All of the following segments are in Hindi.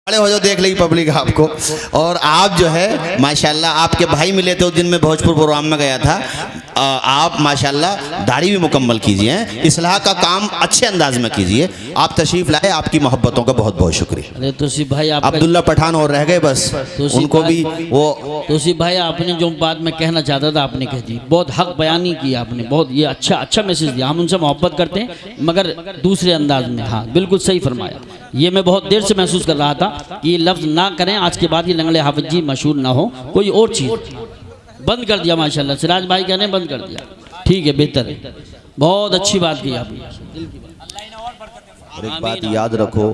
खड़े हो जाओ, देख लेगी पब्लिक आपको। और आप जो है माशाल्लाह, आपके भाई मिले थे उस दिन मैं भोजपुर प्रोग्राम में गया था। आप माशाल्लाह दाढ़ी भी मुकम्मल कीजिए, इस्लाह का काम अच्छे अंदाज में कीजिए। आप तशरीफ लाए, आपकी मोहब्बतों का बहुत बहुत शुक्रिया। अरे तोसीफ भाई, आप अब्दुल्ला पठान और रह गए बस, उनको भी वो। तोसीफ भाई, आपने जो बात मैं कहना चाहता था आपने कह दी, बहुत हक बयानी की आपने, बहुत ये अच्छा मैसेज दिया। हम उनसे मोहब्बत करते हैं मगर दूसरे अंदाज में। हाँ बिल्कुल सही फरमाया। ये मैं बहुत देर से महसूस कर रहा था कि ये लफ्ज़ ना करें, आज के बाद ये लंगड़े हाफिज जी मशहूर ना हो, कोई और चीज़ बंद कर दिया। माशाल्लाह सिराज भाई कहने बंद कर दिया, ठीक है, बेहतर है, बहुत अच्छी बात की आपने। और एक बात याद रखो,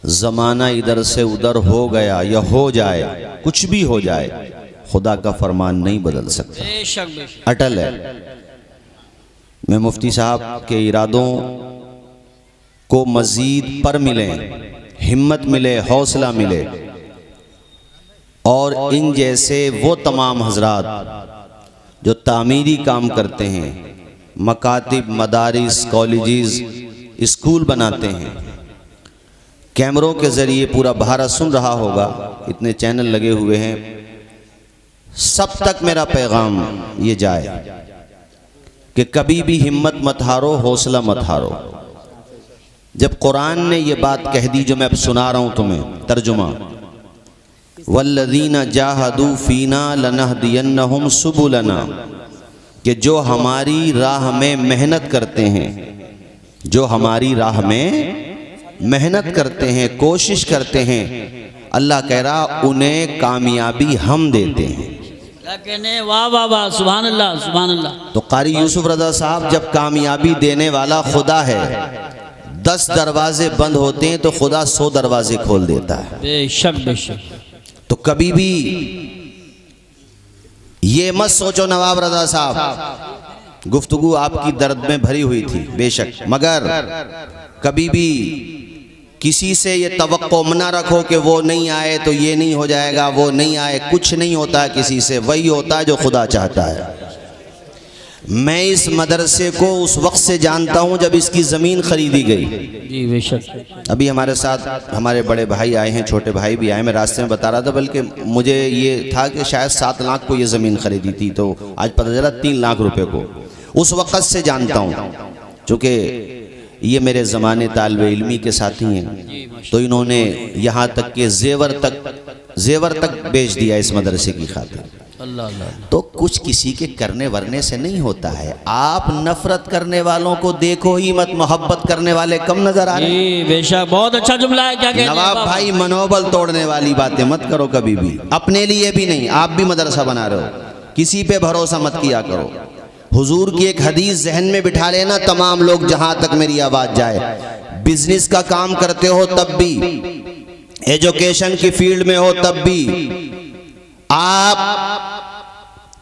ज़माना इधर से उधर हो गया या हो जाए, कुछ भी हो जाए, खुदा का फरमान नहीं बदल सकता, अटल है। मैं मुफ्ती साहब के इरादों को मज़ीद पर मिले, हिम्मत मिले, हौसला मिले, और इन जैसे वो तमाम हजरात जो तामीरी काम करते हैं, मकातिब, मदारिस, कॉलेजेस, स्कूल बनाते हैं, कैमरों के ज़रिए पूरा भारत सुन रहा होगा, इतने चैनल लगे हुए हैं, सब तक मेरा पैगाम ये जाए कि कभी भी हिम्मत मत हारो, हौसला मत हारो। जब कुरान ने ये बात कह दी जो मैं अब सुना रहा हूँ तुम्हें, तर्जुमा, वल्लज़ीना जाहदू फीना लनहदियन्नहुम सुबुलना, कि जो हमारी राह में मेहनत करते हैं, जो हमारी राह में मेहनत करते हैं, कोशिश करते हैं, अल्लाह कह रहा उन्हें कामयाबी हम देते हैं। कहने वाह वाह वाह, सुभान अल्लाह सुभान अल्लाह। तो कारी यूसुफ रज़ा साहब, जब कामयाबी देने वाला खुदा है, 10 दरवाजे बंद होते हैं तो खुदा 100 दरवाजे खोल देता है। बेशक बेशक। तो कभी भी ये मत सोचो नवाब रज़ा साहब, गुफ्तगू आपकी दर्द में भरी हुई थी बेशक, मगर कभी भी किसी से ये तवक्को ना रखो कि वो नहीं आए तो ये नहीं हो जाएगा, वो नहीं आए, कुछ नहीं होता किसी से, वही होता है जो खुदा चाहता है। मैं इस मदरसे को उस वक्त से जानता हूं जब इसकी ज़मीन खरीदी गई। जी बेशक। अभी हमारे साथ हमारे बड़े भाई आए हैं, छोटे भाई भी आए, मैं रास्ते में बता रहा था, बल्कि मुझे ये था कि शायद 7 लाख को ये ज़मीन खरीदी थी, तो आज पता चला 3 लाख रुपए को। उस वक्त से जानता हूँ, चूँकि ये मेरे ज़माने तालिब इल्मी के साथी हैं, तो इन्होंने यहाँ तक के जेवर तक बेच दिया इस मदरसे की खातिर। अल्लाह अल्लाह। तो कुछ किसी के करने वरने से नहीं होता है। आप नफरत करने वालों को देखो ही मत, मोहब्बत करने वाले कम नजर आ रहे हैं। बेशक, बहुत अच्छा जुमला है। क्या कहते हैं नवाब भाई, मनोबल तोड़ने वाली बातें मत करो कभी भी, अपने लिए भी नहीं। आप भी मदरसा बना रहे हो, किसी पे भरोसा मत किया करो। हुजूर की एक हदीस जहन में बिठा लेना, तमाम लोग, जहां तक मेरी आवाज जाए, बिजनेस का काम करते हो तब भी, एजुकेशन की फील्ड में हो तब भी, आप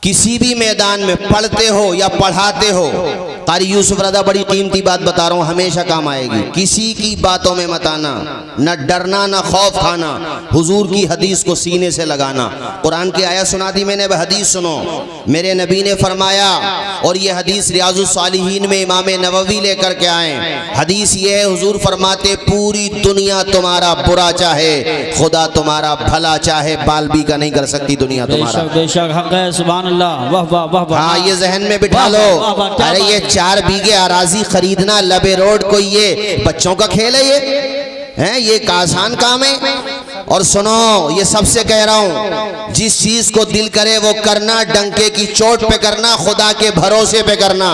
किसी भी मैदान में पढ़ते हो या पढ़ाते हो, कारी यूसुफ रज़ा बड़ी कीमती बात बता रहा हूँ, हमेशा काम आएगी। किसी की बातों में मत आना, न डरना न खौफ खाना, हुजूर की हदीस को सीने से लगाना। कुरान की आयत सुना दी मैंने, वह हदीस सुनो। मेरे नबी ने फरमाया, और ये हदीस रियाजुस सालिहीन में इमाम नववी लेकर के आए। हदीस ये है, हुजूर फरमाते, पूरी दुनिया तुम्हारा बुरा चाहे, खुदा तुम्हारा भला चाहे, बाल भी का नहीं कर सकती दुनिया तुम्हारा। बेशक हक है, सुभान अल्लाह, वाह वाह वाह वाह। हाँ, ये जहन में बिठा लो। अरे ये 4 बीघे अराजी खरीदना लबे रोड, कोई ये बच्चों का खेल है? ये एक आसान काम है। और सुनो, ये सबसे कह रहा हूं, जिस चीज को दिल करे वो करना, डंके की चोट पे करना, खुदा के भरोसे पे करना।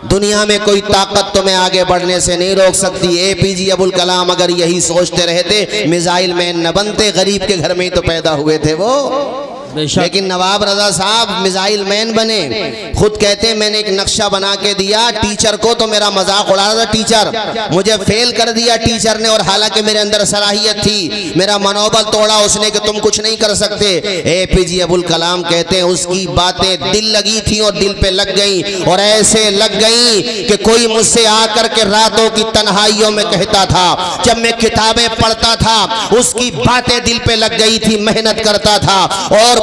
दुनिया में कोई ताकत तुम्हें आगे बढ़ने से नहीं रोक सकती। APJ अबुल कलाम अगर यही सोचते रहते, मिसाइल मैन न बनते, गरीब के घर में ही तो पैदा हुए थे वो। लेकिन नवाब रज़ा साहब मिसाइल मैन बने। खुद कहते हैं, मैंने एक नक्शा बना के दिया टीचर को, तो मेरा मजाक उड़ा रहा था टीचर, मुझे फेल कर दिया टीचर ने, और हालांकि मेरे अंदर सलाहियत थी, मेरा मनोबल तोड़ा उसने कि तुम कुछ नहीं कर सकते। APJ अबुल कलाम कहते हैं, उसकी बातें दिल लगी थी और दिल पे लग गई, और ऐसे लग गई कि कोई मुझसे आकर के रातों की तन्हाइयों में कहता था, जब मैं किताबें पढ़ता था उसकी बातें दिल पे लग गई थी, मेहनत करता था, और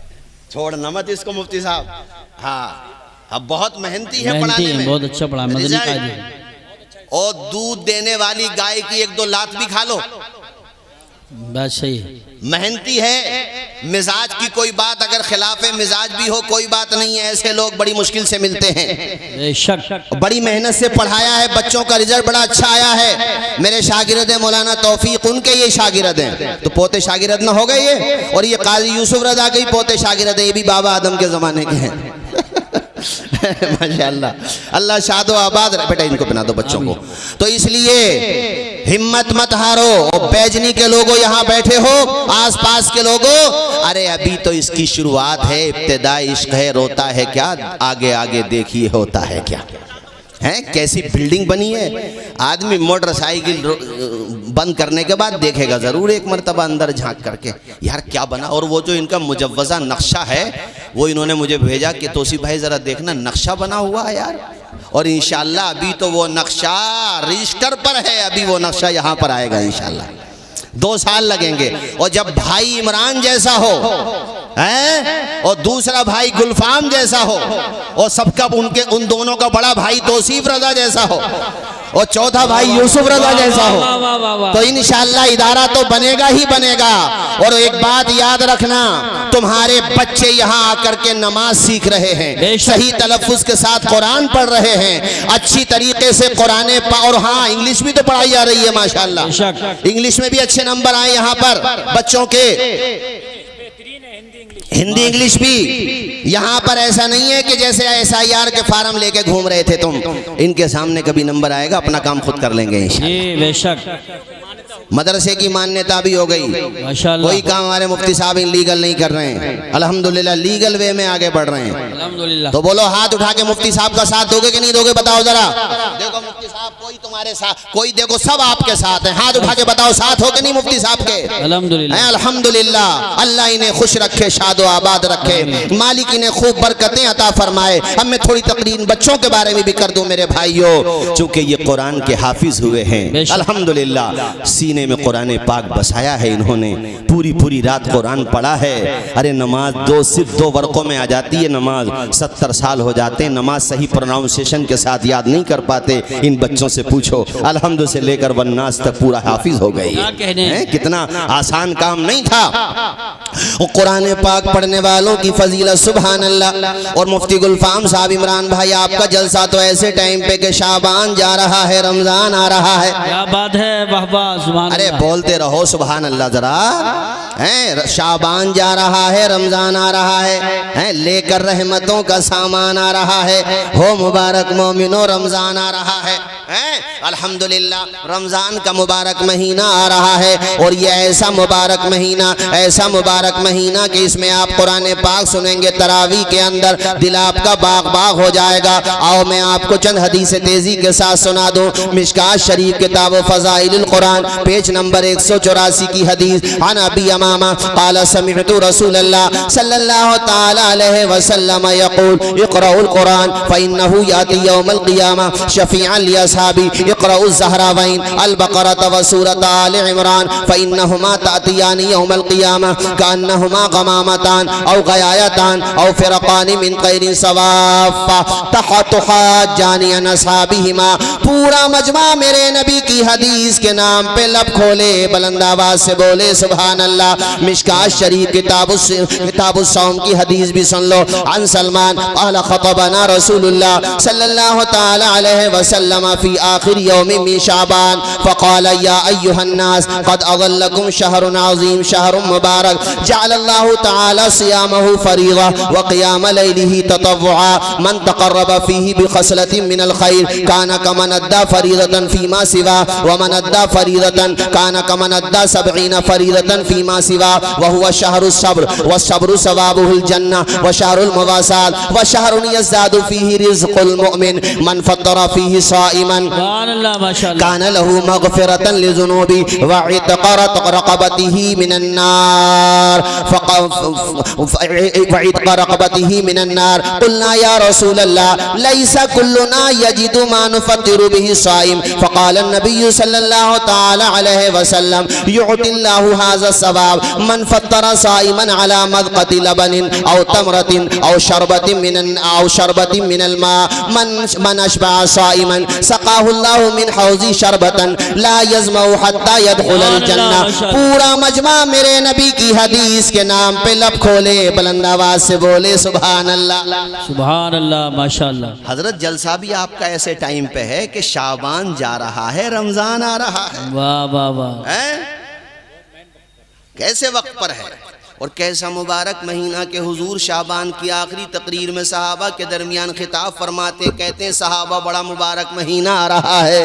छोड़ना मत इसको मुफ्ती साहब। हाँ, अब बहुत मेहनती है मेहनती पढ़ाने है, में, बहुत अच्छा पढ़ा, मदनी रिजल्ट। कायदे हैं। और दूध देने वाली गाय की एक दो लात भी खा लो, बात सही है। मेहनती है। मिजाज की कोई बात अगर खिलाफ मिजाज भी हो कोई बात नहीं है, ऐसे लोग बड़ी मुश्किल से मिलते हैं। बेशक बड़ी मेहनत से पढ़ाया है, बच्चों का रिजल्ट बड़ा अच्छा आया है। मेरे शागिर्द हैं मौलाना तौफीक, उनके ये शागिर्द हैं, तो पोते शागिर्द ना हो गए ये। और ये काजी यूसुफ रजा के भी पोते शागिर्द हैं, ये भी बाबा आदम के ज़माने के हैं। माशाअल्लाह, अल्लाह शादो आबाद रहे। बेटा इनको पहना दो बच्चों को। तो इसलिए हिम्मत मत हारो। और बैजनी के लोगों यहाँ बैठे हो, आसपास के लोगों, अरे अभी तो इसकी शुरुआत है, इब्तिदाई इश्क है, रोता है क्या, आगे आगे देखिए होता है क्या। हैं कैसी बिल्डिंग बनी है। आदमी मोटरसाइकिल बंद करने के बाद देखेगा ज़रूर एक मर्तबा अंदर झांक करके, यार क्या बना। और वो जो इनका मुजव्वज़ा नक्शा है वो इन्होंने मुझे भेजा कि तौसीफ भाई ज़रा देखना नक्शा बना हुआ है यार। और इंशाल्लाह अभी तो वो नक्शा रजिस्टर पर है, अभी वो नक्शा यहाँ पर आएगा इंशाल्लाह। 2 साल लगेंगे। और जब भाई इमरान जैसा हो हैं, और दूसरा भाई गुलफाम जैसा हो, और सबका उनके उन दोनों का बड़ा भाई तौसीफ रजा जैसा हो, और चौथा भाई यूसुफ रजा जैसा हो, वाह, वाह, वाह, वाह। तो इंशाल्लाह इदारा तो बनेगा ही बनेगा। और एक बात याद रखना, तुम्हारे बच्चे यहाँ आकर के नमाज सीख रहे हैं, सही तलफ्फुज के साथ कुरान पढ़ रहे हैं, अच्छी तरीके से कुरान और हाँ इंग्लिश भी तो पढ़ाई जा रही है माशाल्लाह। इंग्लिश में भी अच्छे नंबर आए यहाँ पर बच्चों के, हिंदी इंग्लिश भी। यहाँ पर ऐसा नहीं है कि जैसे SIR के फार्म लेके घूम रहे थे तुम। इनके सामने कभी नंबर आएगा, अपना काम खुद कर लेंगे इंशाल्लाह। ये बेशक मदरसे की मान्यता भी हो गई। माशाल्लाह। कोई काम हमारे मुफ्ती साहब इलीगल नहीं कर रहे हैं, अल्हम्दुलिल्लाह लीगल वे में आगे बढ़ रहे हैं। अल्हम्दुलिल्लाह। तो बोलो हाथ उठा के मुफ्ती साहब का साथ दोगे कि नहीं दोगे, बताओ जरा। देखो मुफ्ती साहब कोई तुम्हारे साथ, कोई देखो सब आपके साथ है, हाथ उठा के बताओ साथ हो कि नहीं मुफ्ती साहब के। अल्हम्दुलिल्लाह। अल्हम्दुलिल्लाह, अल्लाह इन्हें खुश रखे, शादो आबाद रखे, मालिक इन्हें खूब बरकतें अता फरमाए। अब मैं थोड़ी तकरीर बच्चों के बारे में भी कर दूं मेरे भाइयों, चूंकि ये कुरान के हाफिज हुए हैं अल्हम्दुलिल्लाह। सीने में कुरान पाक बसाया है इन्होंने, पूरी पूरी रात कुरान पढ़ा है। अरे नमाज सिर्फ 2 वर्कों में आ जाती है नमाज। 70 साल हो जाते हैं नमाज सही प्रोनाउंसिएशन के साथ याद नहीं कर पाते। इन बच्चों से पूछो, अल्हम्दु से लेकर वन्नास तक पूरा हाफिज हो गई है। कितना आसान काम नहीं था। और कुरान पाक पढ़ने वालों की फजीलत सुभान अल्लाह। और मुफ्ती गुलफाम साहब इमरान भाई, आपका जलसा तो ऐसे टाइम पे कि शाबान जा रहा है, रमजान आ रहा है। क्या बात है, वाह वाह सुभान अरे अल्लाह। बोलते रहो सुभान अल्लाह जरा। हैं शाबान जा रहा है, रमजान आ रहा है, लेकर रहमतों का सामान आ रहा है। हो मुबारक मोमिनो, रमजान आ रहा है। अल्हम्दुलिल्लाह, रमजान का मुबारक महीना आ रहा है। और ये ऐसा मुबारक महीना कि इसमें आप कुरान पाक सुनेंगे तरावी के अंदर, दिल आपका बाग बाग हो जाएगा। आओ मैं आपको चंद हदीस तेजी के साथ सुना दूं। मिशकात शरीफ किताब फज़ाइलुल कुरान पेज नंबर 184 की हदीस। अन अबी अमामा क़ाल समिअतु रसूलल्लाह सल्लल्लाहु तआला अलैहि वसल्लम यक़ूल इक़राउल कुरान फ़इन्नहु याति यौमल क़ियामह शफ़ीअन लिअस्हाबी इक़राउज़ ज़हरावैन अल बक़रा व सूरत आल इमरान फ़इन्नहुमा तातियानी यौमल क़ियामह कअन्नहुमा गमामतान औ गयायतान औ फ़िरक़ान मिन ग़ैरि सवाफ़ा तहतुहाजानी अन अस्हाबिहिमा। पूरा मजमा मेरे नबी की हदीस के नाम पे लब खोले, बुलंद आवाज से बोले सुभान अल्लाह। मिशकात शरीफ किताबुस सौम की हदीस भी सुन लो। अन सलमान क़ाल ख़तबना रसूलुल्लाह सल्लल्लाहु तआला अलैहि वसल्लम फी आखिर यौम मिन शाबान फ़क़ाल या अय्युहन नास क़द अज़ल्लकुम शहरुन अज़ीम शहरुन मुबारक जअलल्लाहु तआला सियामहु फरीज़ा व क़ियाम लैलिही ततव्वुआ मन तक़र्रब फ़ीही बिख़स्लतिन मिनल ख़ैर कान कमन अद्दा फरीज़तन फ़ीमा सिवा व मन अद्दा फरीज़तन कान कमन अद्दा 70 फरीज़तन फ़ीमा सिवा व हुवा शहरुस सब्र व सब्रु सवाबुहुल जन्नह व शहरुल मुवासात व शहरुन यज़दादु फ़ीही रिज़्क़ुल मुमिन मन फ़त्तरा फ़ीही साइमन सुभान अल्लाह माशाअल्लाह कान लहू मग़फ़िरतन लिज़ुनूबि व इत्क़ रक़बतिही मिनन नार व इत्क़ रक़बतिही मिनन नार। क़ुलना या रसूलल्लाह लैसा कुल्लुना यजिदु मा नुफ़त्तिरु बिही साइम फ़क़ाल अन्नबिय्यु सल्लल्लाहु तआला अलैहि वसल्लम युअतिल्लाहु हाज़ा सवाब सवाब मन फत्तरा साइमन अला मदक़ति लबनिन औ तमरतिन औ शरबतिन मिनल मा मन अशबा साइमन सक़ाहुल्लाहु मिन हौज़ी शरबतन ला यज़मउ हत्ता यदखुलल जन्नह। पूरा मजमा मेरे नबी की हदीस के नाम पे लब खोले, बुलंद आवाज से बोले सुभान अल्लाह। सुभान अल्लाह, माशाअल्लाह। हजरत जलसा भी आपका ऐसे टाइम पे है कि शाबान जा रहा है, रमजान आ रहा है, वाह वाह वाह, हैं? कैसे वक्त पर है और कैसा मुबारक महीना के हुजूर शाबान की आखिरी तकरीर में सहाबा के दरमियान खिताब फरमाते, कहते हैं सहाबा बड़ा मुबारक महीना आ रहा है,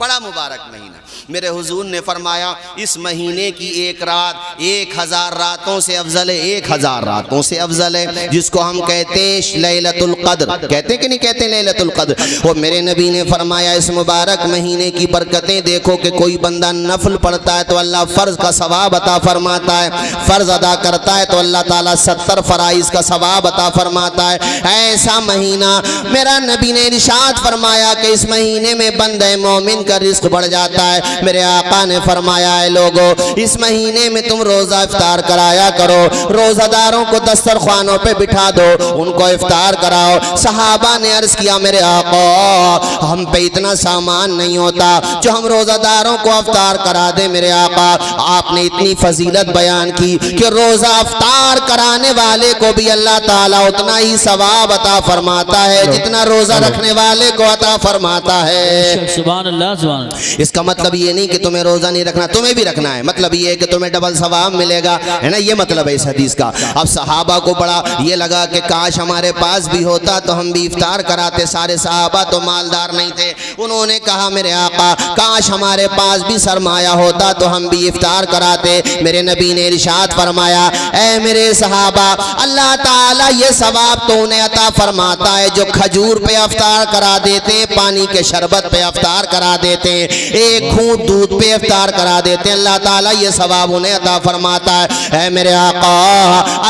बड़ा मुबारक महीना। मेरे हुजूर ने फरमाया इस महीने की एक रात 1000 रातों से अफजल है, 1000 रातों से अफजल है, जिसको हम कहते हैं लैलतुल क़द्र। कहते कि नहीं कहते लैलतुल क़द्र? और मेरे नबी ने फरमाया इस मुबारक महीने की बरकतें देखो कि कोई बंदा नफल पढ़ता है तो अल्लाह फ़र्ज का सवाब अता फरमाता है, फ़र्ज अदा करता है तो अल्लाह ताला 70 फ़राइज़ का सवाब अता फरमाता है। ऐसा महीना मेरा नबी ने इरशाद फरमाया कि इस महीने में बंदे मोमिन का रिज़्क़ बढ़ जाता है। मेरे आका ने फरमाया है लोगों इस महीने में तुम रोज़ा इफ्तार कराया करो, रोज़ादारों को दस्तरखानों पे बिठा दो, उनको इफ्तार कराओ। सहाबा ने अर्ज़ किया मेरे आका हम पे इतना सामान नहीं होता जो हम रोज़ादारों को इफ्तार करा दे। मेरे आका आपने इतनी फजीलत बयान की कि रोज़ा इफ्तार कराने वाले को भी अल्लाह ताला उतना ही सवाब अता फरमाता है जितना रोज़ा रखने वाले को अता फरमाता है। सुभान अल्लाह, सुभान अल्लाह। इसका मतलब ये नहीं कि तुम्हें रोजा नहीं रखना, तुम्हें भी रखना है, मतलब ये है कि तुम्हें डबल सवाब मिलेगा, है ना, ये मतलब है इस हदीस का। अब सहाबा को बड़ा ये लगा कि काश हमारे पास भी होता तो हम भी इफ्तार कराते। सारे सहाबा तो मालदार नहीं थे, उन्होंने कहा मेरे आका काश हमारे पास भी सरमाया होता तो हम भी इफ्तार कराते। मेरे नबी ने इरशाद फरमाया ऐ मेरे सहाबा अल्लाह ताला ये सवाब तो उन्हें अता फरमाता है जो खजूर पे इफ्तार करा देते, पानी के शरबत पे इफ्तार करा देते, एक घूंट दूध पे इफ्तार करा देते हैं, अल्लाह ताला ये सवाब उन्हें अता फरमाता है। ऐ मेरे आका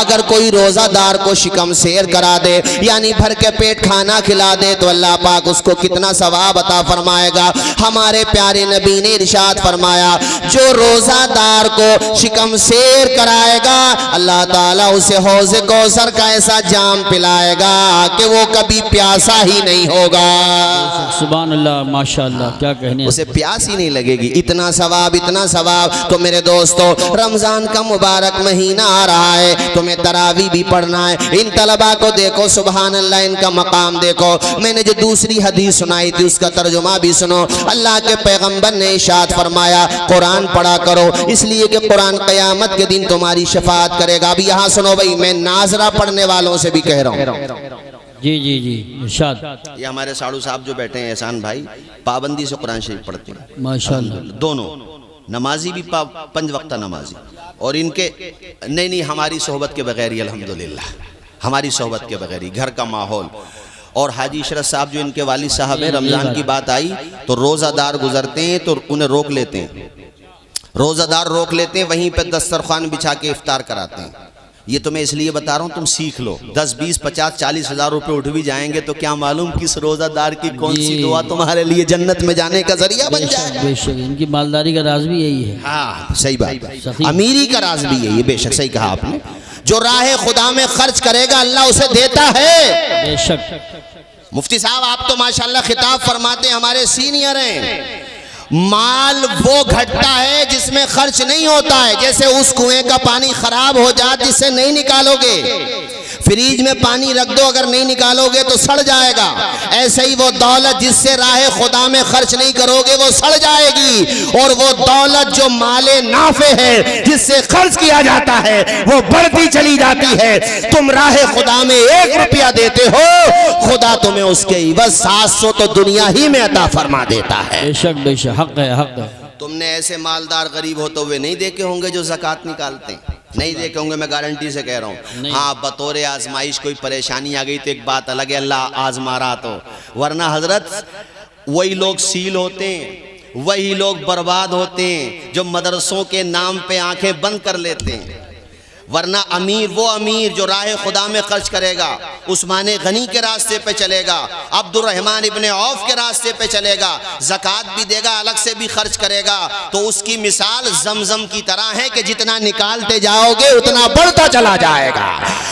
अगर कोई रोज़ादार को शिकम शेर करा दे यानी भर के पेट खाना खिला दे तो अल्लाह पाक उसको कितना सवाब अता फरमाएगा। हमारे प्यारे नबी ने इरशाद फरमाया जो रोज़ादार को शिकम शेर कराएगा अल्लाह ताला उसे हौज़े कौसर का ऐसा जाम पिलाएगा कि वो कभी प्यासा ही नहीं होगा। सुभान अल्लाह, माशाअल्लाह, क्या कहने, उसे प्यास ही नहीं लगेगी। इतना सवाब, इतना सवाब। तो मेरे दोस्तों रमजान का मुबारक महीना आ रहा है, तुम्हें तरावी भी पढ़ना है। इन तलबा को देखो सुभान अल्लाह, इनका मकाम देखो। मैंने जो दूसरी हदीस सुनाई थी उसका तर्जुमा भी सुनो। अल्लाह के पैगंबर ने इरशाद फरमाया कुरान पढ़ा करो इसलिए कि कुरान क़यामत के दिन तुम्हारी शफाअत करेगा। अभी यहाँ सुनो भाई, मैं नाजरा पढ़ने वालों से भी कह रहा हूँ। जी जी जी, इरशाद। ये हमारे साड़ू साहब जो बैठे हैं एहसान भाई पाबंदी से कुरान शरीफ पढ़ते हैं माशाअल्लाह, दोनों नमाजी भी 5 वक्ता नमाजी, और इनके नहीं हमारी सोहबत के बगैर ही अल्हम्दुलिल्लाह, हमारी सोहबत के बगैर ही घर का माहौल। और हाजी इशरत साहब जो इनके वालिद साहब है, रमज़ान की बात आई तो रोज़ादार गुजरते हैं तो उन्हें रोक लेते हैं, रोज़ादार रोक लेते हैं, वहीं पर दस्तरखान बिछा के इफ्तार कराते हैं। ये तो मैं इसलिए बता रहा हूँ तुम सीख लो। 10, 20, 50, 40 हज़ार रुपये उठ भी जाएंगे तो क्या मालूम किस रोज़ादार की कौन सी दुआ तुम्हारे लिए जन्नत में जाने का जरिया बन जाए। बेशक इनकी मालदारी का राज भी यही है। हाँ सही बात, अमीरी का राज भी यही है। बेशक सही कहा आपने, जो राह खुदा में खर्च करेगा अल्लाह उसे देता है। बेशक मुफ्ती साहब आप तो माशाल्लाह खिताब फरमाते हैं, हमारे सीनियर हैं। माल वो घटता है जिसमें खर्च नहीं होता है। जैसे उस कुएं का पानी खराब हो जाए जिससे नहीं निकालोगे, फ्रिज में पानी रख दो अगर नहीं निकालोगे तो सड़ जाएगा, ऐसे ही वो दौलत जिससे राह खुदा में खर्च नहीं करोगे वो सड़ जाएगी। और वो दौलत जो माले नाफे है जिससे खर्च किया जाता है वो बढ़ती चली जाती है। तुम राह खुदा में 1 रुपया देते हो, खुदा तुम्हें उसके इवज 700 तो दुनिया ही में अता फरमा देता है। बेशक बेशक, हक है, हक है। तुमने ऐसे मालदार गरीब होते हुए नहीं देखे होंगे जो ज़कात निकालते हैं, नहीं देखे होंगे, मैं गारंटी से कह रहा हूँ। हाँ बतौर आजमाइश कोई परेशानी आ गई तो एक बात अलग है, अल्लाह आजमा रहा तो, वरना हजरत वही लोग सील होते हैं, वही लोग बर्बाद होते हैं जो मदरसों के नाम पे आंखें बंद कर लेते हैं, वरना अमीर वो अमीर जो राह खुदा में खर्च करेगा, उस्मान गनी के रास्ते पे चलेगा, अब्दुर्रहमान इब्ने औफ के रास्ते पे चलेगा, ज़कात भी देगा, अलग से भी खर्च करेगा, तो उसकी मिसाल जमजम की तरह है कि जितना निकालते जाओगे उतना बढ़ता चला जाएगा,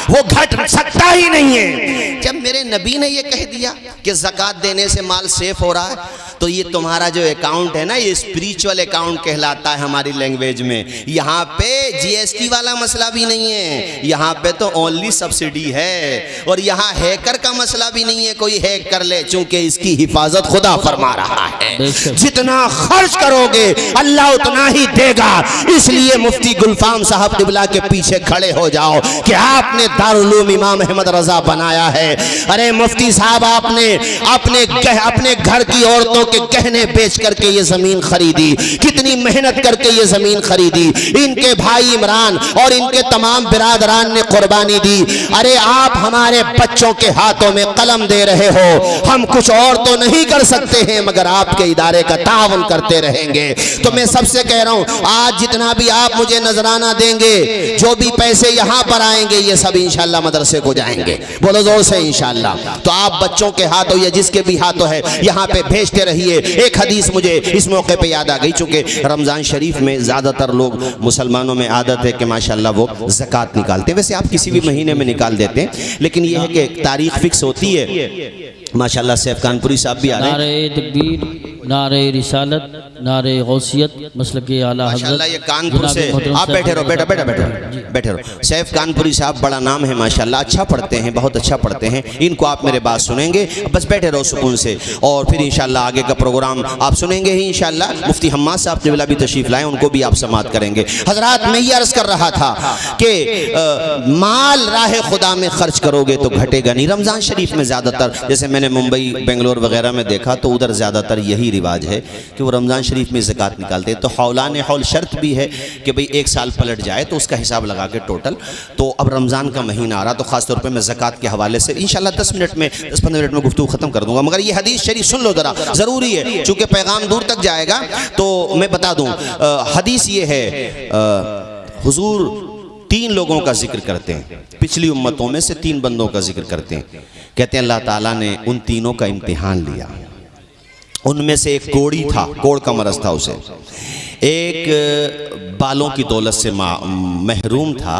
वो घट सकता ही नहीं है। जब मेरे नबी ने ये कह दिया कि ज़कात देने से माल सेफ हो रहा है, तो ये तुम्हारा जो अकाउंट है ना, ये स्पिरिचुअल अकाउंट कहलाता है हमारी लैंग्वेज में। यहाँ पे जीएसटी वाला मसला भी नहीं है, यहाँ पे तो ओनली सब्सिडी है। और यहाँ हैकर का मसला भी नहीं है, कोई हैक कर ले, चूंकि इसकी हिफाजत खुदा फरमा रहा है। जितना खर्च करोगे अल्लाह उतना ही देगा। इसलिए मुफ्ती गुलफाम साहब क़िबला के पीछे खड़े हो जाओ कि आपने दारुल इमाम अहमद रजा बनाया है। अरे मुफ्ती साहब, आपने अपने घर की औरतों के गहने बेच करके ये जमीन खरीदी, कितनी मेहनत करके ये जमीन खरीदी, इनके भाई इमरान और इनके तमाम बिरादरान ने कुर्बानी दी। अरे आप हमारे बच्चों के हाथों में कलम दे रहे हो, हम कुछ और तो नहीं कर सकते हैं मगर आपके इदारे का तावन करते रहेंगे। तो मैं सबसे कह रहा हूं, आज जितना भी आप मुझे नजराना देंगे, जो भी पैसे यहां पर आएंगे, ये सब इंशाल्लाह मदरसे को जाएंगे। बोलो जोर से इंशाल्लाह। तो आप बच्चों के हाथों या जिसके भी हाथों है यहां पे भेजते रहिए। एक हदीस मुझे इस मौके पे याद आ गई, चूंकि रमजान शरीफ में ज्यादातर लोग मुसलमानों में आदत है कि माशाल्लाह वो ज़कात निकालते हैं। वैसे आप किसी भी महीने में निकाल देते हैं, लेकिन यह है कि तारीख फिक्स होती है। माशाल्लाह सैफ कानपुरी साहब भी आ रहे हैं। नारे तकबीर, नारे रिसालत, नारे गौसियत, मसलक आला हज़रत। माशाल्लाह ये कानपुर से आप बैठे रहो, बैठे रहो। सैफ कानपुरी साहब बड़ा नाम है माशाल्लाह, अच्छा पढ़ते हैं, बहुत अच्छा पढ़ते हैं। इनको आप मेरे बात सुनेंगे, बस बैठे रहो सुकून से, और फिर इंशाल्लाह आगे का प्रोग्राम आप सुनेंगे ही इंशाल्लाह। मुफ्ती हम्माद साहब क़िबला भी तशरीफ लाए, उनको भी आप समाअत करेंगे। हजरात, मैं ये अर्ज कर रहा था कि माल राह खुदा में खर्च करोगे तो घटेगा नहीं। रमजान शरीफ में ज्यादातर, जैसे मैंने मुंबई बेंगलोर वगैरह में देखा, तो उधर ज्यादातर यही रिवाज है कि वो रमजान शरीफ में ज़कात निकालते हैं। तो हौलान हौल शर्त भी है कि भाई एक साल पलट जाए तो उसका हिसाब लगा के टोटल। तो अब रमज़ान का महीना आ रहा, तो ख़ासतौर पे मैं ज़कात के हवाले से इंशाल्लाह 10-15 मिनट में गुफ्तगू ख़त्म कर दूंगा। मगर ये हदीस शरीफ सुन लो ज़रा, ज़रूरी है, चूँकि पैगाम दूर तक जाएगा। तो मैं बता दूँ, हदीस ये है, हुजूर 3 लोगों का जिक्र करते हैं, पिछली उम्मतों में से 3 बंदों का जिक्र करते हैं। कहते हैं अल्लाह ताला ने उन तीनों का इम्तिहान लिया। उनमें से एक कोड़ी था, कोड़ का मरज था उसे, एक बालों की दौलत से महरूम था,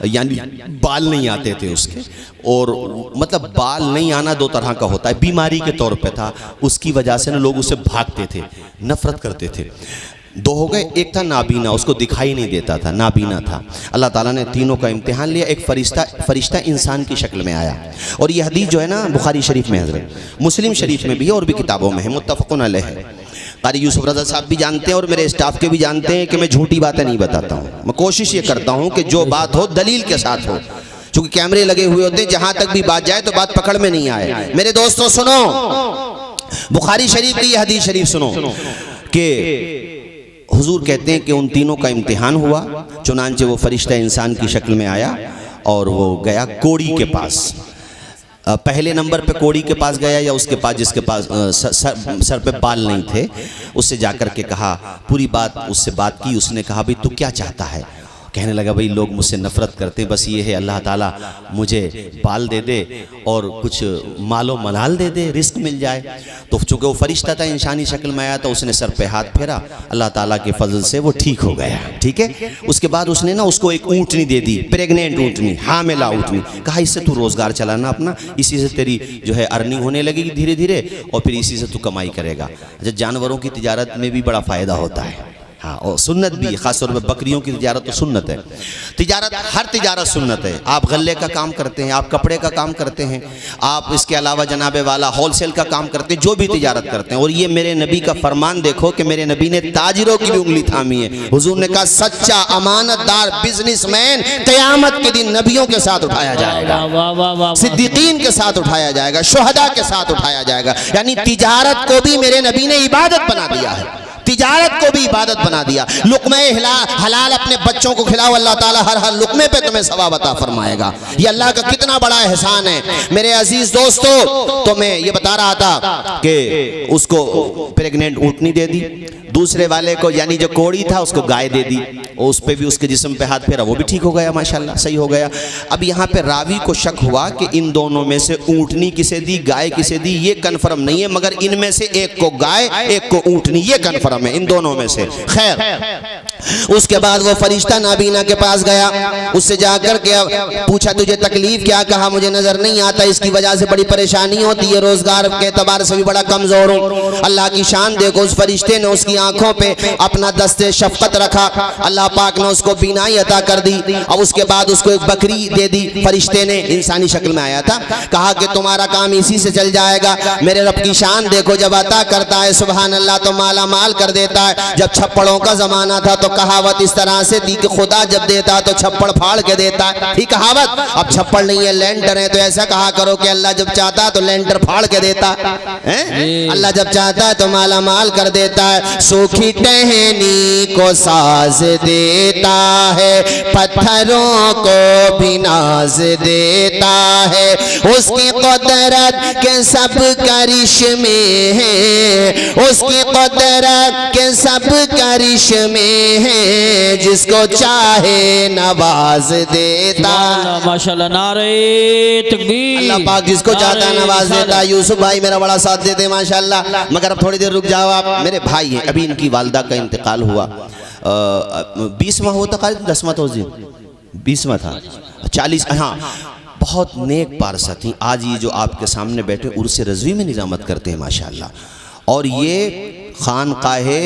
यानी बाल नहीं आते थे उसके, और मतलब बाल नहीं आना 2 तरह का होता है, बीमारी के तौर पे था, उसकी वजह से ना लोग उसे भागते थे, नफरत करते थे। 2 हो गए। एक था नाबीना, उसको दिखाई नहीं देता था, नाबीना था। अल्लाह ताला ने तीनों का इम्तिहान लिया। एक फरिश्ता इंसान की शक्ल में आया, और यह हदीस जो है ना बुखारी शरीफ में हज़रत, मुस्लिम शरीफ में भी है और भी किताबों में है, मुत्तफ़क़ुन अलैह है। क़ारी यूसुफ रज़ा साहब भी जानते हैं और मेरे स्टाफ के भी जानते हैं कि मैं झूठी बातें नहीं बताता हूँ। मैं कोशिश ये करता हूँ कि जो बात हो दलील के साथ हो, चूँकि कैमरे लगे हुए होते हैं, जहाँ तक भी बात जाए तो बात पकड़ में नहीं आए। मेरे दोस्तों सुनो, बुखारी शरीफ की यह हदीस शरीफ सुनो कि हुजूर कहते हैं कि उन तीनों का इम्तिहान हुआ। चुनांचे वो फरिश्ता इंसान की शक्ल में आया और वो गया कोड़ी के पास। पहले नंबर पे कोड़ी के पास गया, या उसके पास जिसके पास सर पे बाल नहीं थे, उससे जाकर के कहा, पूरी बात उससे बात की। उसने कहा भाई तू क्या चाहता है? कहने लगा भाई लोग मुझसे नफ़रत करते हैं, बस ये है अल्लाह ताला मुझे बाल दे दे और कुछ मालो मलाल दे दे, रिस्क मिल जाए। तो चूँकि वो फरिश्ता था, इंसानी शक्ल में आया, तो उसने सर पे हाथ फेरा, अल्लाह ताला के फजल से वो ठीक हो गया। ठीक है। उसके बाद उसने ना उसको एक ऊँटनी दे दी, प्रेगनेंट ऊँटनी, हामिला ऊँटनी। कहा इससे तू रोज़गार चलाना अपना, इसी से तेरी जो है अर्निंग होने लगेगी धीरे धीरे, और फिर इसी से तू कमाई करेगा। अच्छा, जानवरों की तिजारत में भी बड़ा फ़ायदा होता है, हाँ, और सुन्नत भी, ख़ासतौर पर बकरियों की तिजारत तो सुन्नत है। तिजारत, हर तिजारत सुन्नत है। आप गल्ले का काम करते हैं, आप कपड़े का काम करते हैं, आप इसके अलावा जनाबे वाला होलसेल का काम करते हैं, जो भी तिजारत करते हैं। और ये मेरे नबी का फरमान देखो कि मेरे नबी ने ताजिरों की भी उंगली थामी है। हुजूर ने कहा सच्चा अमानतदार बिजनेसमैन क़यामत के दिन नबियों के साथ उठाया जाएगा, सिद्दीकीन के साथ उठाया जाएगा, शुहदा के साथ उठाया जाएगा। यानी तिजारत को भी मेरे नबी ने इबादत बना दिया है। तिजारत को भी इबादत बना दिया। लुक़्मे हलाल अपने बच्चों को खिलाओ, अल्लाह ताला हर हर लुक़्मे पे तुम्हें सवाब अता फरमाएगा। ये अल्लाह का कितना बड़ा एहसान है। मेरे अजीज दोस्तों, तो मैं ये बता रहा था कि उसको प्रेग्नेंट ऊँटनी दे दी, दूसरे वाले को यानी जो कोड़ी था उसको गाय दे दी, उस पे भी उसके जिस्म पे हाथ फेरा, वो भी ठीक हो गया, माशाल्लाह सही हो गया। अब यहाँ पे रावी को शक हुआ कि इन दोनों में से ऊँटनी किसे दी, गाय किसे दी, ये कन्फर्म नहीं है, मगर इनमें से एक को गाय एक को ऊँटनी, ये कन्फर्म है इन दोनों में से। खैर उसके बाद वो फरिश्ता नाबीना के पास गया, उससे जाकर के पूछा तुझे तकलीफ क्या? कहा मुझे नजर नहीं आता, इसकी वजह से बड़ी परेशानी होती है, रोजगार के एतबार से भी बड़ा कमजोर हूँ। अल्लाह की शान देखो, उस फरिश्ते ने उसकी आंखों पे अपना दस्ते शफकत रखा, अल्लाह पाक ने उसको बीनाई अता कर दी। और उसके बाद उसको एक बकरी दे दी, फरिश्ते ने इंसानी शक्ल में आया था, कहा कि तुम्हारा काम इसी से चल जाएगा। मेरे रब की शान देखो, जब अता करता है सुभान अल्लाह तो माला माल कर देता है। जब छप्पड़ों का जमाना था तो कहावत इस तरह से थी कि खुदा जब देता तो छप्पड़ फाड़ के देता है, ठीक कहावत। अब छप्पड़ नहीं है, लेंटर है, तो ऐसा कहा करो कि अल्लाह जब चाहता तो लेंटर फाड़ के देता है, अल्लाह जब चाहता है तो माला माल कर देता है। सूखी टहनी को साज देता है, पत्थरों को भी नाज देता है, उसकी कुदरत के सब करिश्मे हैं, उसकी कुदरत के सब करिश्मे हैं, जिसको चाहे नवाज देता। माशाल्लाह, नारे तकबीर। अल्लाह पाक जिसको चाहता है नवाज देता है। यूसुफ भाई मेरा बड़ा साथ देते हैं माशाल्लाह, मगर अब थोड़ी देर रुक जाओ आप। मेरे भाई हैं, अभी इनकी वालदा का इंतकाल हुआ, 20वां होता था, 10वां तो उस दिन 20वां था, 40, हाँ बहुत नेक पारसा थी। आज ये जो आपके सामने बैठे उर्स रज़वी में निजामत करते हैं माशाल्लाह, और ये खानकाहे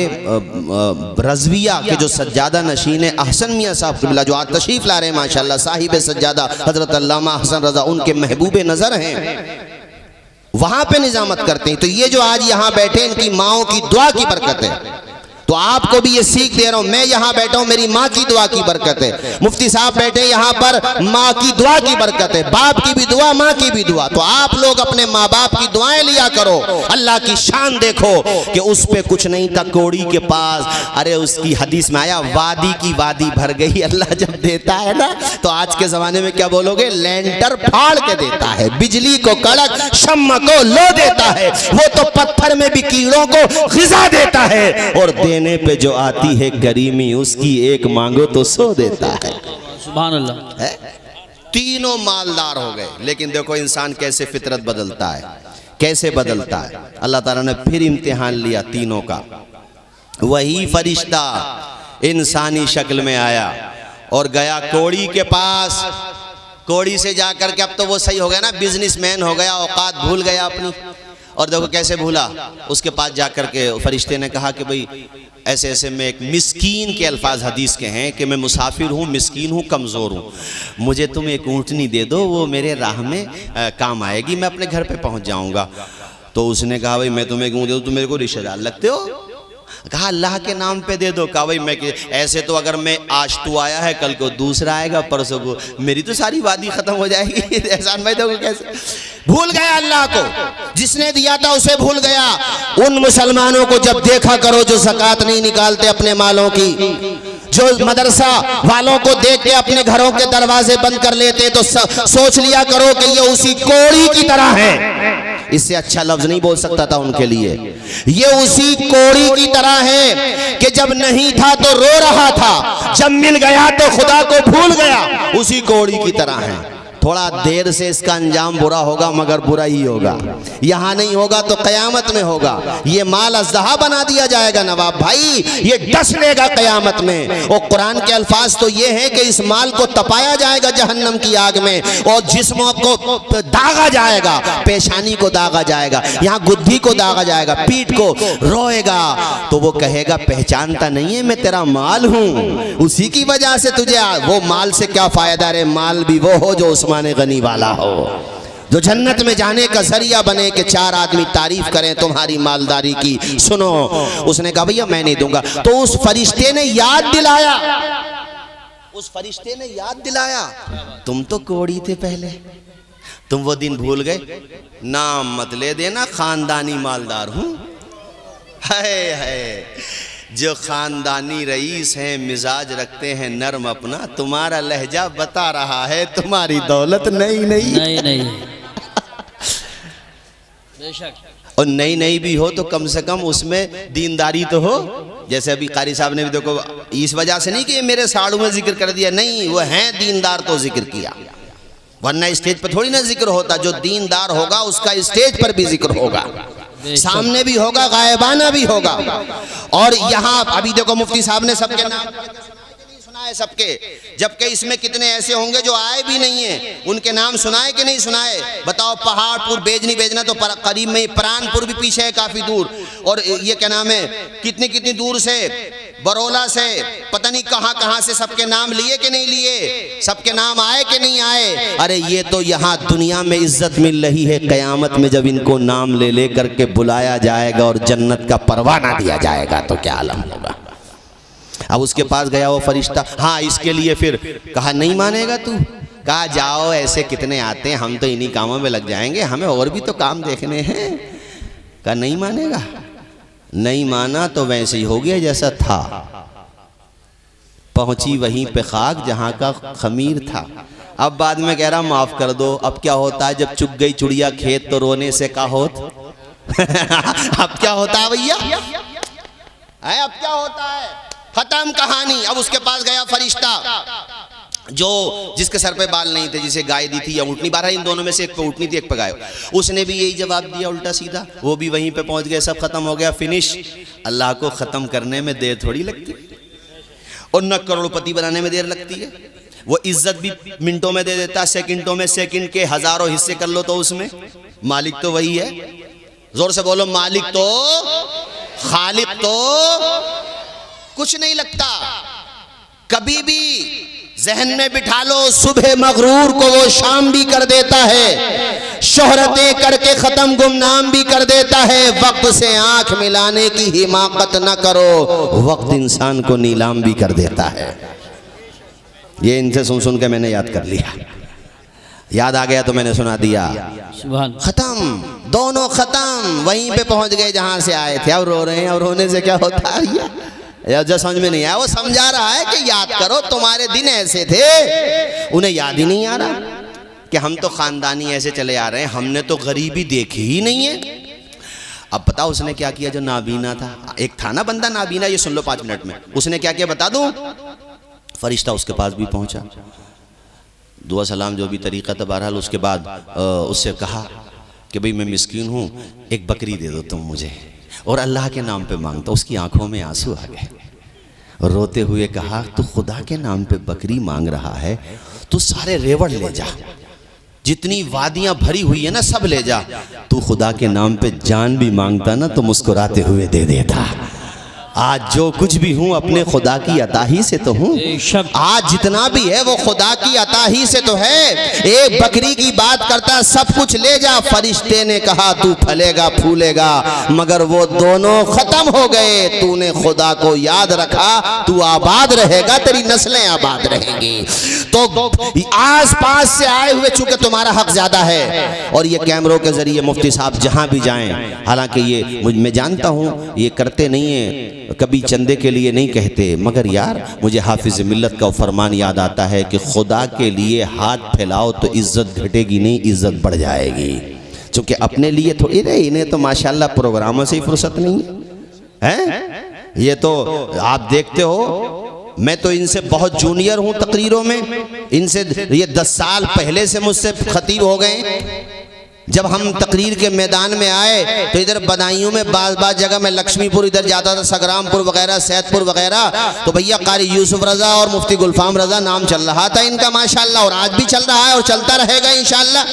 रज़विया के जो सज्जादा नशीन है अहसन मियाँ साहब क़िबला जो आज तशरीफ़ ला रहे हैं माशाल्लाह, साहिब सज्जादा हज़रत अल्लामा हसन रज़ा उनके महबूब नज़र हैं, वहाँ पे निजामत करते हैं। तो ये जो आज यहाँ बैठे इनकी माओं की दुआ की बरकत है। तो आपको भी ये सीख दे रहा हूं, मैं यहाँ बैठा हूं मेरी माँ की दुआ की बरकत है, मुफ्ती साहब बैठे यहाँ पर माँ की दुआ की बरकत है, बाप की भी दुआ माँ की भी दुआ। तो आप लोग अपने माँ बाप की दुआएं लिया करो। अल्लाह की शान देखो कि उस पे कुछ नहीं था कोड़ी के पास, अरे उसकी हदीस में आया वादी की वादी भर गई। अल्लाह जब देता है ना तो आज के जमाने में क्या बोलोगे, लेंटर फाड़ के देता है, बिजली को कड़क शम्मा को लो देता है, वो तो पत्थर में भी कीड़ों को ग़िज़ा देता है, और देने पे जो आती है करीमी उसकी एक मांगो तो सो देता है। सुभान अल्लाह है? तीनों मालदार हो गए, लेकिन देखो इंसान कैसे फितरत बदलता है, कैसे बदलता है। अल्लाह ताला ने फिर इम्तिहान लिया तीनों का। वही फरिश्ता इंसानी शक्ल में आया और गया कोड़ी के पास, कोड़ी से जाकर के अब तो वो सही हो गया ना, बिजनेसमैन हो गया, औकात भूल गया अपनी। और देखो कैसे भूला, उसके पास जाकर के फरिश्ते ने कहा कि भाई ऐसे ऐसे मैं एक मिस्कीन के अल्फाज हदीस के हैं कि मैं मुसाफिर हूँ, मिस्कीन हूँ, कमज़ोर हूँ, मुझे तुम एक ऊँटनी दे दो, वो मेरे राह में काम आएगी, मैं अपने घर पे पहुँच जाऊँगा। तो उसने कहा भाई मैं तुम्हें क्यों दे दूँ, तुम मेरे को रिश्तेदार लगते हो। कहा अल्लाह के नाम पे दे दो। कहा भाई मैं ऐसे तो अगर मैं आज तू आया है कल को दूसरा आएगा, परसों को मेरी तो सारी वादी खत्म हो जाएगी। एहसान भाई देखो कैसे भूल गया अल्लाह को, जिसने दिया था उसे भूल गया। उन मुसलमानों को जब देखा करो जो ज़कात नहीं निकालते अपने मालों की, जो मदरसा वालों को देख के अपने घरों के दरवाजे बंद कर लेते, तो सोच लिया करो कि ये उसी कोड़ी की तरह है। इससे अच्छा लफ्ज नहीं बोल सकता था उनके लिए। ये उसी कोड़ी की तरह है कि जब नहीं था तो रो रहा था, जब मिल गया तो खुदा को भूल गया, उसी कोड़ी की तरह है। थोड़ा देर से इसका अंजाम बुरा होगा, मगर बुरा ही होगा। यहाँ नहीं होगा तो क़यामत में होगा। ये माल अज़हा बना दिया जाएगा नवाब भाई, ये डस लेगा क़यामत में। और कुरान के अल्फाज तो ये हैं कि इस माल को तपाया जाएगा जहन्नम की आग में, और जिस्मों को दागा जाएगा, पेशानी को दागा जाएगा, यहाँ गुद्दी को दागा जाएगा, पीठ को रोएगा। तो वो कहेगा पहचानता नहीं है मैं तेरा माल हूँ, उसी की वजह से तुझे वो माल से क्या फ़ायदा रे। माल भी वो हो जो उस्मान गनी वाला हो, जो जन्नत में जाने का जरिया बने कि चार आदमी तारीफ करें तुम्हारी मालदारी की। सुनो, उसने कहा भैया मैं नहीं दूंगा। तो उस फरिश्ते ने याद दिलाया, उस फरिश्ते ने याद दिलाया, तुम तो कोड़ी थे पहले, तुम वो दिन भूल गए, नाम मत ले देना, खानदानी मालदार हूं। हाय हाय, जो खानदानी रईस हैं मिजाज रखते हैं नर्म अपना, तुम्हारा लहजा बता रहा है तुम्हारी दौलत नहीं नहीं नहीं नहीं बेशक। और नई नई भी हो तो कम से कम उसमें दीनदारी तो हो। जैसे अभी कारी साहब ने भी देखो, इस वजह से नहीं कि ये मेरे साड़ू में जिक्र कर दिया, नहीं, वो हैं दीनदार तो जिक्र किया, वरना स्टेज पर थोड़ी ना जिक्र होता। जो दीनदार होगा उसका स्टेज पर भी जिक्र होगा, सामने भी होगा, गायबाना भी होगा। और यहाँ अभी देखो मुफ्ती साहब ने सबके नाम सुनाए सबके, जबकि इसमें कितने ऐसे होंगे जो आए भी नहीं है, उनके नाम सुनाए कि नहीं सुनाए? बताओ, पहाड़पुर बेजनी बेजना तो करीब में, प्राणपुर भी पीछे है काफी दूर, और ये क्या नाम है कितनी कितनी दूर से, बरोला से, पता नहीं कहां कहां से सबके नाम लिए कि नहीं लिए, सबके नाम आए कि नहीं आए। अरे ये तो यहाँ दुनिया में इज्जत मिल रही है, कयामत में जब इनको नाम ले ले करके बुलाया जाएगा और जन्नत का परवाना दिया जाएगा तो क्या आलम होगा। अब उसके पास गया वो फरिश्ता, हाँ इसके लिए फिर कहा नहीं मानेगा तू, कहा जाओ ऐसे कितने आते हैं, हम तो इन्हीं कामों में लग जाएंगे, हमें और भी तो काम देखने हैं। कहा नहीं मानेगा, नहीं माना तो वैसे ही हो गया जैसा था, पहुंची वहीं पे खाक जहां का खमीर था। अब बाद में कह रहा माफ कर दो। अब क्या होता है जब चुग गई चुड़िया खेत तो रोने से का होत अब क्या होता है भैया, अब क्या होता है, खत्म कहानी। अब उसके पास गया फरिश्ता जो जिसके सर पे बाल नहीं थे, जिसे गाय दी थी या ऊँटनी, बारह इन दोनों में से एक पे ऊँटनी थी एक पे गाय, उसने भी यही जवाब दिया उल्टा सीधा। वो भी वहीं पे पहुंच गए, सब खत्म हो गया, फिनिश। अल्लाह को खत्म करने में देर थोड़ी लगती, और न करोड़पति बनाने में देर लगती है। वो इज्जत भी मिनटों में दे देता, सेकंडों में, सेकंड के हजारों हिस्से कर लो तो उसमें मालिक तो वही है। जोर से बोलो, मालिक तो, खालिक तो कुछ नहीं लगता। कभी भी जहन में बिठा लो, सुबह मगरूर को वो शाम भी कर देता है, शोहरतें करके खत्म गुमनाम भी कर देता है। वक्त से आंख मिलाने की हिमाकत न करो, वक्त इंसान को नीलाम भी कर देता है। ये इनसे सुन सुन के मैंने याद कर लिया, याद आ गया तो मैंने सुना दिया। खत्म, दोनों खत्म, वहीं पे पहुंच गए जहां से आए थे। अब रो रहे हैं, और रोने से क्या होता है या जो समझ में नहीं आया। वो समझा रहा है कि याद करो तुम्हारे दिन ऐसे थे, उन्हें याद ही नहीं आ रहा कि हम तो खानदानी ऐसे चले आ रहे हैं, हमने तो गरीबी देखी ही नहीं है। अब पता उसने क्या किया, जो नाबीना था, एक था ना बंदा नाबीना, ये सुन लो 5 मिनट में, उसने क्या किया बता दूं। फरिश्ता उसके पास भी पहुंचा, दुआ सलाम जो भी तरीका था, बहरहाल उसके बाद उससे कहा कि भाई मैं मिस्कीन हूँ, एक बकरी दे दो तुम मुझे, और अल्लाह के नाम पे मांगता। उसकी आंखों में आंसू आ गए और रोते हुए कहा, तू खुदा के नाम पे बकरी मांग रहा है, तू सारे रेवड़ ले जा, जितनी वादियां भरी हुई है ना सब ले जा। तू खुदा के नाम पे जान भी मांगता ना तो मुस्कुराते हुए दे देता। आज जो कुछ भी हूँ अपने खुदा की अता ही से तो हूँ, आज जितना भी है वो खुदा की अता ही से तो है। एक बकरी की बात करता, सब कुछ ले जा। फरिश्ते ने कहा तू फलेगा फूलेगा, मगर वो दोनों खत्म हो गए। तूने खुदा को याद रखा, तू आबाद रहेगा, तेरी नस्लें आबाद रहेंगी। तो आस पास से आए हुए चूंकि तुम्हारा हक ज्यादा है, और ये कैमरों के जरिए मुफ्ती साहब जहां भी जाएं, हालांकि ये मैं जानता हूं ये करते नहीं है, कभी चंदे के लिए नहीं कहते, मगर यार मुझे हाफिज मिल्लत का फरमान याद आता है कि खुदा के लिए हाथ फैलाओ तो इज्जत घटेगी नहीं, इज्जत बढ़ जाएगी। क्योंकि अपने लिए थोड़ी रहे, इन्हें तो माशाल्लाह प्रोग्रामों से ही फुर्सत नहीं है। ये तो आप देखते हो, मैं तो इनसे बहुत जूनियर हूं तकरीरों में, इनसे ये 10 साल पहले से मुझसे खतीब हो गए। जब हम तकरीर के मैदान में आए तो इधर बदायूं में बाज जगह में लक्ष्मीपुर इधर जाता था, संग्रामपुर वगैरह, सैदपुर वगैरह, तो भैया कारी यूसुफ रजा और मुफ्ती गुलफाम रजा नाम चल रहा था इनका माशाल्लाह, और आज भी चल रहा है और चलता रहेगा इंशाल्लाह।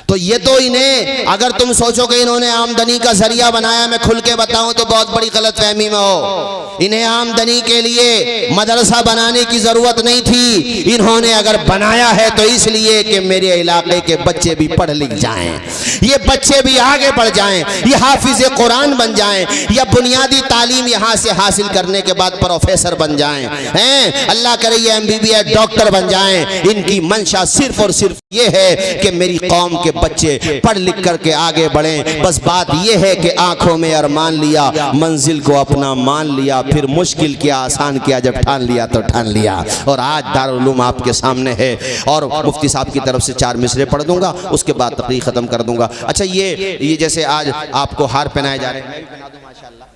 तो ये तो इन्हें, अगर तुम सोचो कि इन्होंने आमदनी का जरिया बनाया, मैं खुल के बताऊं तो बहुत बड़ी गलतफहमी में हो। इन्हें आमदनी के लिए मदरसा बनाने की जरूरत नहीं थी, इन्होंने अगर बनाया है तो इसलिए कि मेरे इलाके के बच्चे भी पढ़ लिख जाएं, ये बच्चे भी आगे बढ़ जाएं, ये हाफिज कुरान बन जाएं, या बुनियादी तालीम यहाँ से हासिल करने के बाद प्रोफेसर बन जाएं, हैं अल्लाह करे ये MBBS डॉक्टर बन जाएं। इनकी मंशा सिर्फ और सिर्फ ये है कि मेरी कौम के बच्चे पढ़ लिख करके आगे बढ़ें। बस बात यह है कि आंखों में अरमान लिया, मंजिल को अपना मान लिया, फिर मुश्किल किया आसान किया, जब ठान लिया तो ठान लिया। और आज दारुल उलूम आपके सामने है और मुफ्ती साहब की तरफ से 4 मिसरे पढ़ दूंगा, उसके बाद तकरीर ख़त्म कर दूंगा। अच्छा ये जैसे आज आपको हार पहनाए जा रहे हैं, मैं भी पहना दूं माशाल्लाह।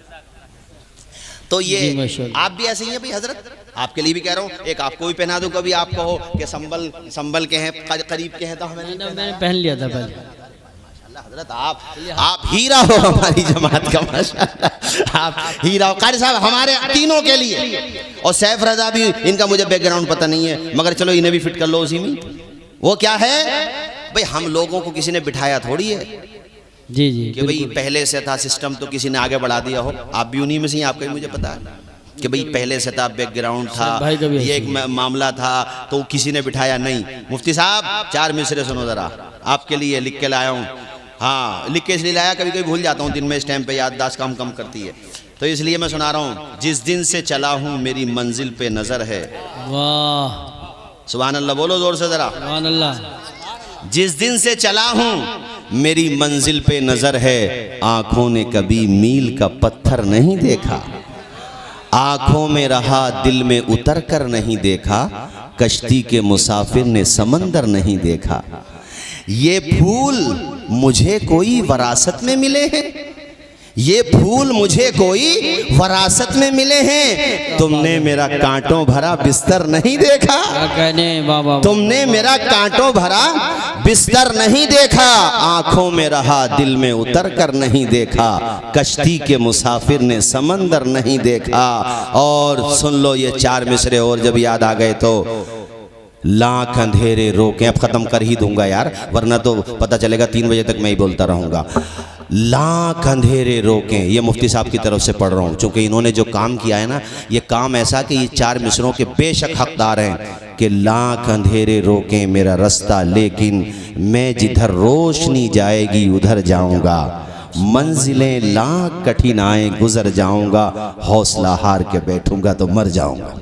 तो ये आप भी ऐसे ही हैं भाई हजरत, आपके लिए भी कह रहा हूँ, एक आपको भी पहना दूं, कभी आपको हो कि संबल के हैं, करीब के हैं, तो हमें मैंने पहन लिया था पहले। हजरत आप हीरा हो हमारी जमात का, माशाल्लाह आप हीरा हो। कारी साहब हमारे तीनों के लिए, और सैफ रजा भी, इनका मुझे बैकग्राउंड पता नहीं है, मगर चलो इन्हें भी फिट कर लो उसी में। वो क्या है भाई, हम लोगों को किसी ने बिठाया थोड़ी है जी जी कि भाई पहले से था सिस्टम तो किसी ने आगे बढ़ा दिया हो। आप भी उन्हीं में से ही, आपका भी मुझे पता है कि भाई पहले से था, बैकग्राउंड था, ये एक मामला था, तो किसी ने बिठाया नहीं। मुफ्ती साहब 4 मिसरे सुनो जरा, आपके लिए लिख के लाया हूँ। हाँ, लिख के इसलिए लाया, कभी कभी भूल जाता हूँ दिन में, इस टाइम पे याददाश्त कम करती है, तो इसलिए मैं सुना रहा हूँ। जिस दिन से चला हूँ मेरी मंजिल पे नजर है। वाह, सुभान अल्लाह, बोलो जोर से जरा, सुभान अल्लाह। जिस दिन से चला हूँ मेरी मंजिल पे नजर है, आंखों ने कभी मील का पत्थर नहीं देखा, आंखों में रहा दिल में उतर कर नहीं देखा, कश्ती के मुसाफिर ने समंदर नहीं देखा। ये फूल मुझे कोई वरासत में मिले हैं, ये फूल मुझे कोई वरासत में मिले हैं, तुमने मेरा कांटों भरा बिस्तर नहीं देखा, कहने बाबा, तुमने मेरा कांटों भरा बिस्तर नहीं देखा, आंखों में रहा दिल में उतर कर नहीं देखा, कश्ती के मुसाफिर ने समंदर नहीं देखा। और सुन लो ये 4 मिसरे और जब याद आ गए तो, लाख अंधेरे रोके, अब खत्म कर ही दूंगा यार, वरना तो पता चलेगा 3 बजे तक मैं ही बोलता रहूंगा। लाख अंधेरे रोकें, ये मुफ्ती साहब की तरफ से पढ़ रहा हूँ, चूँकि इन्होंने जो काम किया है ना, ये काम ऐसा कि ये 4 मिसरों के बेशक हकदार हैं कि लाख अंधेरे रोकें मेरा रास्ता, लेकिन मैं जिधर रोशनी जाएगी उधर जाऊँगा, मंजिलें लाख कठिनाएं गुजर जाऊँगा, हौसला हार के बैठूँगा तो मर जाऊँगा।